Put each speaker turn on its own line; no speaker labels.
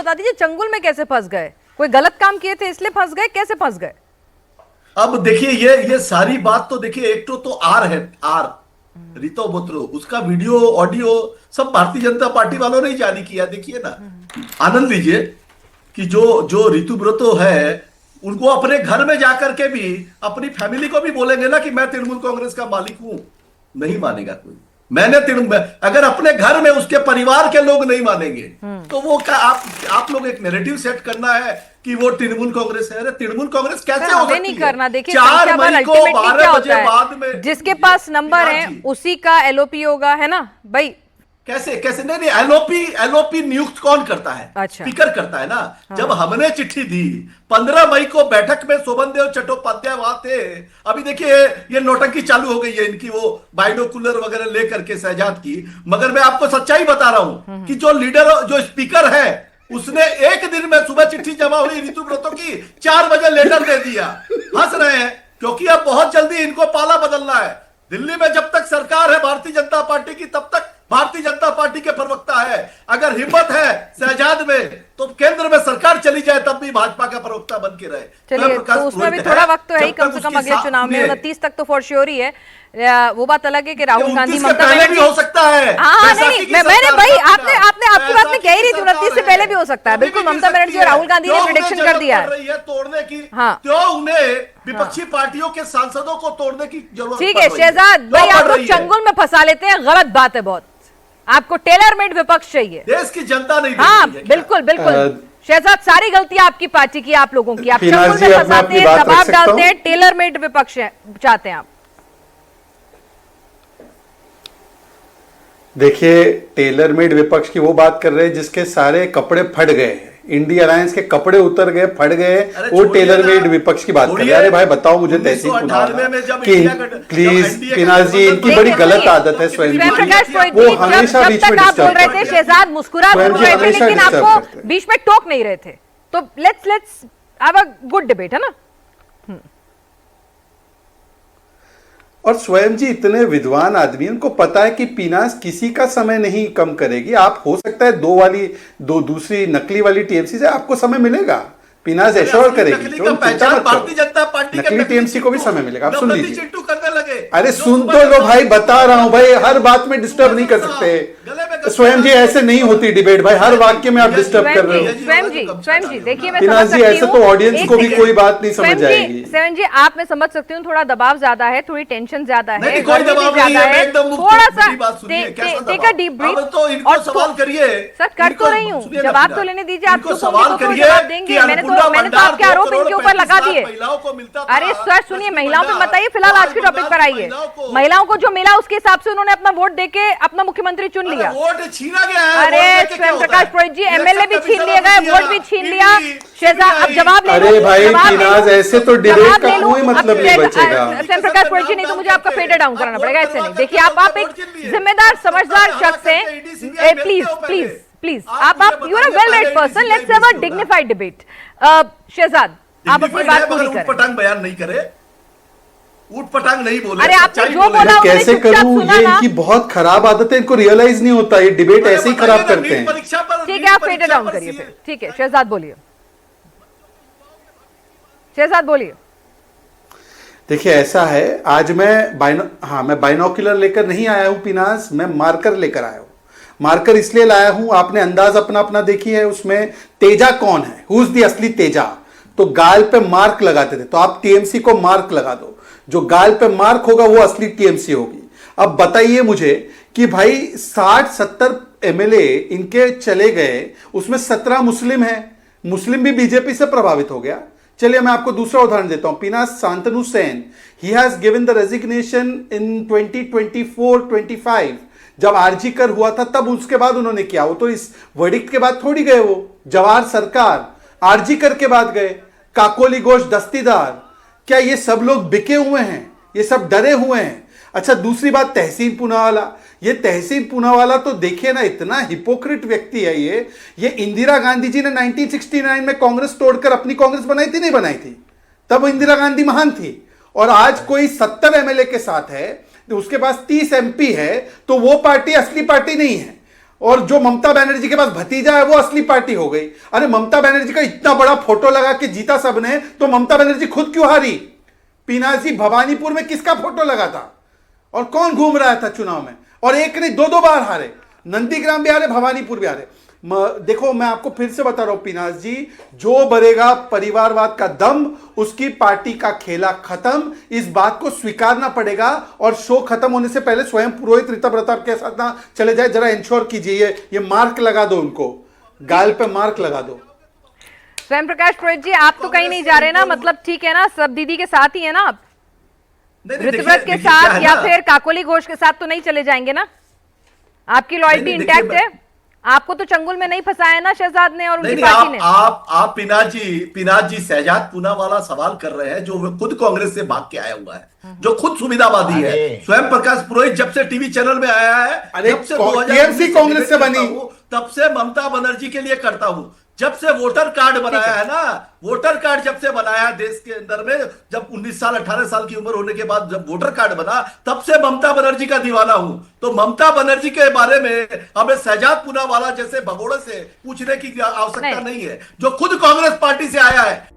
बता दीजिए, चंगुल में कैसे फंस गए? कोई गलत काम किए थे इसलिए फंस गए? कैसे फंस गए?
अब देखिए, ये सारी बात तो देखिए, एक तो आर है, आर रितो बोत्रो, उसका वीडियो ऑडियो सब भारतीय जनता पार्टी वालों ने ही जारी किया। देखिए ना, आनंद लीजिए कि जो जो ऋतुव्रतो है, उनको अपने घर में जाकर के भी अपनी फैमिली को भी बोलेंगे ना कि मैं तृणमूल कांग्रेस का मालिक हूं, नहीं मानेगा कोई। मैंने तृणमूल, अगर अपने घर में उसके परिवार के लोग नहीं मानेंगे तो वो आप लोग एक नैरेटिव सेट करना है कि वो तृणमूल कांग्रेस है। अरे तृणमूल कांग्रेस कैसे हो सकती
नहीं
है?
करना। देखिए
4 मई को 12 बजे बाद में
जिसके पास नंबर है उसी का एलओपी होगा, है ना भाई?
कैसे कैसे? नहीं, एलओपी नियुक्त कौन करता है?
अच्छा।
स्पीकर करता है ना।
हाँ।
जब हमने चिट्ठी दी 15 मई को बैठक में शोभनदेव चट्टोपाध्याय वहां थे। अभी देखिए ये नौटंकी चालू हो गई है इनकी, वो बाइनोकुलर वगैरह लेकर के शहजाद की। मगर मैं आपको सच्चाई बता रहा हूं कि जो लीडर, जो स्पीकर है, उसने एक दिन में सुबह चिट्ठी जमा हुई ऋतुव्रतों की, 4 बजे लेटर दे दिया। हंस रहे हैं क्योंकि अब बहुत जल्दी इनको पाला बदलना है। दिल्ली में जब तक सरकार है भारतीय जनता पार्टी की, तब तक भारतीय जनता पार्टी के प्रवक्ता है। अगर हिम्मत है शहजाद में तो केंद्र में सरकार चली जाए तब भी भाजपा का प्रवक्ता बन के रहे।
चलिए, तो उसमें भी थोड़ा वक्त तो है ही, कम से कम अगले चुनाव में 29 तक तो फॉर श्योर ही है। वो बात अलग है कि राहुल गांधी, ममता
बनर्जी हो सकता है।
हाँ नहीं, मैंने भाई आपने आपकी बात में कह ही रही थी, 29 से पहले भी हो सकता है। बिल्कुल, ममता बनर्जी और राहुल गांधी ने प्रेडिक्शन कर दिया है
तोड़ने की।
हाँ,
क्यों उन्हें विपक्षी पार्टियों के सांसदों को तोड़ने की जरूरत?
ठीक है शहजाद भाई, आप लोग चंगुल में फंसा लेते हैं, गलत बात है बहुत। आपको टेलर मेड विपक्ष चाहिए,
देश की जनता नहीं।
हाँ बिल्कुल बिल्कुल शहजाद, सारी गलतियां आपकी पार्टी की, आप लोगों की। आप चंगुल में फंसाते हैं, दबाव डालते हैं, टेलर मेड विपक्ष चाहते हैं आप।
देखिए, टेलर मेड विपक्ष की वो बात कर रहे हैं जिसके सारे कपड़े फट गए, इंडिया अलायंस के कपड़े उतर गए, फट गए, वो टेलर मेड विपक्ष की बात कर रहे हैं। अरे भाई बताओ मुझे तहसील प्लीज, पिनाज जी, इनकी बड़ी गलत आदत है स्वयं जी, वो हमेशा बीच में
बोल रहे थे शहजाद, मुस्कुरा बोल रहे थे, लेकिन आपको बीच में टोक नहीं रहे थे। तो let's have a good debate, है ना?
और स्वयं जी इतने विद्वान आदमी, उनको पता है कि पीनास किसी का समय नहीं कम करेगी। आप हो सकता है दो दूसरी नकली वाली टीएमसी से आपको समय मिलेगा, पीनास एश्योर करेगी,
भारतीय जनता पार्टी
नकली टीएमसी को भी समय मिलेगा। आप सुन लीजिए,
चिंटू करने लगे।
अरे सुन तो लो भाई, बता रहा हूं भाई, हर बात में डिस्टर्ब नहीं कर सकते स्वयं जी, ऐसे नहीं होती डिबेट भाई, हर वाक्य में आप डिस्टर्ब कर रहे हो।
स्वयं जी देखिए, मैं
पीनास जी ऐसे तो ऑडियंस को भी कोई बात नहीं समझ आएगी।
स्वयं जी आप, मैं समझ सकती हूँ, थोड़ा दबाव ज्यादा है, थोड़ी टेंशन ज्यादा है,
कोई दबाव नहीं है, एकदम
थोड़ा सा टेक अ डीप ब्रीथ
तो इनको सवाल करिए।
सर कर तो रही हूँ, जवाब तो लेने दीजिए। आप सवाल करिए, जवाब देंगे। मैंने तो आपके आरोप इनके ऊपर लगा दिए। अरे सर सुनिए, महिलाओं पे मत आइए, फिलहाल आज के टॉपिक पर आइए। महिलाओं को जो मिला उसके हिसाब से उन्होंने अपना वोट देके अपना मुख्यमंत्री चुन लिया।
वोट छीना गया है।
अरे स्वयं प्रकाश पुरोहित जी, एमएलए भी छीन लिए गए, वोट भी छीन लिया। शहजाद अब जवाब ले लो।
अरे भाई पीनाज, ऐसे तो डिबेट का कोई मतलब नहीं बचेगा।
स्वयं प्रकाश पुरोहित जी, नहीं तो मुझे आपका फेडर डाउन कराना पड़ेगा, ऐसे नहीं। देखिए आप एक जिम्मेदार समझदार शख्स हैं, प्लीज प्लीज प्लीज, आप you are a well read person, let's have a dignified debate. Shehzad आप अपनी बात पूरी करें।
उटपटांग बयान नहीं करे, उटपटांग नहीं बोले।
अरे आपने जो बोला
कैसे करूं, ये इनकी बहुत खराब आदत है, इनको रियलाइज नहीं होता, ये डिबेट ऐसे ही खराब करते हैं।
ठीक है, आप फेडर डाउन करिए फिर। ठीक है शहजाद बोलिए, शहजाद बोलिए।
देखिए ऐसा है, आज मैं बाइनोकुलर लेकर नहीं आया हूं पीनास, मैं मार्कर लेकर आया हूं। मार्कर इसलिए लाया हूं, आपने अंदाज अपना अपना देखी है, उसमें तेजा कौन है, हु इज द असली तेजा। तो गाल पे मार्क लगाते थे, तो आप टीएमसी को मार्क लगा दो, जो गाल पे मार्क होगा वो असली टीएमसी होगी। अब बताइए मुझे कि भाई 60-70 एमएलए इनके चले गए, उसमें 17 मुस्लिम हैं, मुस्लिम भी बीजेपी से प्रभावित हो गया। चलिए मैं आपको दूसरा उदाहरण देता हूं, पीनास Shantanu Sen, he has given the resignation in 2024-25, जब आरजीकर हुआ था तब उसके बाद उन्होंने किया, वो तो इस वर्डिक्ट के बाद थोड़ी गए, वो जवाहर सरकार आरजीकर के बाद गए, काकोली घोष, दस्तीदार, क्या ये सब लोग बिके हुए हैं, ये सब डरे हुए हैं? अच्छा दूसरी बात, तहसीन पूनावाला, ये तहसीन पूनावाला तो देखिए ना, इतना हिपोक्रिट व्यक्ति है ये इंदिरा गांधी जी ने 1969 में कांग्रेस तोड़कर अपनी कांग्रेस बनाई थी, नहीं बनाई थी? तब इंदिरा गांधी महान थी। और आज कोई 70 एमएलए के साथ है, तो उसके पास 30 एमपी है, तो वो पार्टी असली पार्टी नहीं है। और जो ममता बनर्जी के पास भतीजा है वो असली पार्टी हो गई। अरे ममता बनर्जी का इतना बड़ा फोटो लगा के जीता सबने, तो ममता बनर्जी खुद क्यों हारी? पीनाजी भवानीपुर में किसका फोटो लगा था और कौन घूम रहा था चुनाव में? और एक नहीं दो बार हारे, नंदीग्राम भी हारे, भवानीपुर भी हारे। देखो मैं आपको फिर से बता रहा हूं पीनाज जी, जो भरेगा परिवारवाद का दम, उसकी पार्टी का खेला खत्म। इस बात को स्वीकारना पड़ेगा और शो खत्म होने से पहले स्वयं पुरोहित रीता प्रताप के साथ ना चले जाए। जरा इंश्योर कीजिए, ये मार्क लगा दो, उनको गाल पे मार्क लगा दो।
स्वयं प्रकाश पुरोहित जी, आप तो कहीं नहीं जा रहे ना, मतलब ठीक है ना, सब दीदी के साथ ही है ना आप? ऋतव्रत के साथ या फिर काकोली घोष के साथ तो नहीं चले जाएंगे ना? आपकी लॉयल्टी इंटैक्ट है? आपको तो चंगुल में नहीं फंसाया ना शहजाद ने और उनकी पार्टी ने।
आप पिनाज जी शहजाद पूनावाला सवाल कर रहे हैं, जो खुद कांग्रेस से भाग के आया हुआ है, जो खुद सुविधावादी है। स्वयं प्रकाश पुरोहित जब से टीवी चैनल में आया है, जब से 2019
कांग्रेस से बनी,
तब से ममता बनर्जी के लिए करता हूं। जब से वोटर कार्ड बनाया है ना, वोटर कार्ड जब से बनाया देश के अंदर में, जब 19 साल 18 साल की उम्र होने के बाद जब वोटर कार्ड बना, तब से ममता बनर्जी का दीवाना हूं। तो ममता बनर्जी के बारे में हमें शहजाद पूनावाला जैसे भगोड़े से पूछने की आवश्यकता नहीं है, जो खुद कांग्रेस पार्टी से आया है।